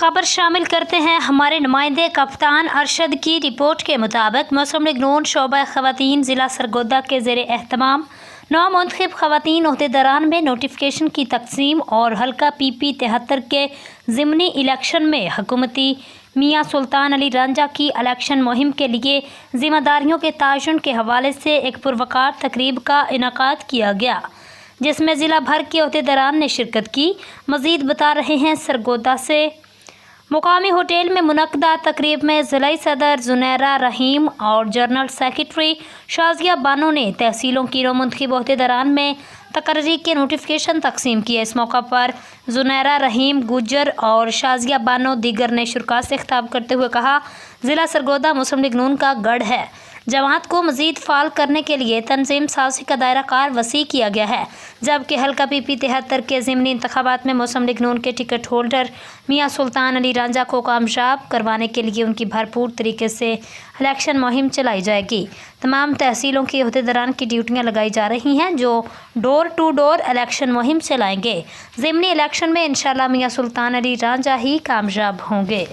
खबर शामिल करते हैं हमारे नुमाइंदे कप्तान अरशद की रिपोर्ट के मुताबिक मुस्लिम लीग नून शोबा ख़वातीन ज़िला सरगोदा के ज़ेर एहतमाम नौ मुंतखब ख़वातीन ओहदेदारान में नोटिफिकेशन की तकसीम और हल्का PP 73 के ज़िमनी इलेक्शन में हुकूमती मियाँ सुल्तान अली रांझा की इलेक्शन मुहिम के लिए ज़िम्मेदारियों के तयन के हवाले से एक पुरवकार तकरीब का इनेकाद किया गया, जिसमें ज़िला भर के ओहदेदारान ने शिरकत की। मज़ीद बता रहे हैं सरगोदा से मुकामी होटल में मुनक्दा तकरीब में ज़िला सदर ज़ुनैरा रहीम और जनरल सेक्रेटरी शाज़िया बानो ने तहसीलों की नौ मुंतखब ओहदेदारान में तकर्री के नोटिफिकेशन तकसीम किए। इस मौका पर ज़ुनैरा रहीम, गुज्जर और शाज़िया बानो दीगर ने शुरा से खिताब करते हुए कहा, ज़िला सरगोदा मुस्लिम लीग नून का गढ़ है। जमात को मज़ीद फ़ाल करने के लिए तंजीम साज़ी का दायरा कार वसी किया गया है, जबकि हल्का PP 73 के ज़िमनी इंतखाबात में मुस्लिम लीग नून के टिकट होल्डर मियाँ सुल्तान अली रांझा को कामयाब करवाने के लिए उनकी भरपूर तरीके से इलेक्शन मुहिम चलाई जाएगी। तमाम तहसीलों के ओहदेदारान की ड्यूटियाँ लगाई जा रही हैं, जो डोर टू डोर इलेक्शन मुहिम चलाएंगे। ज़िमनी इलेक्शन में इंशाअल्लाह मियाँ सुल्तान अली रांझा ही कामयाब होंगे।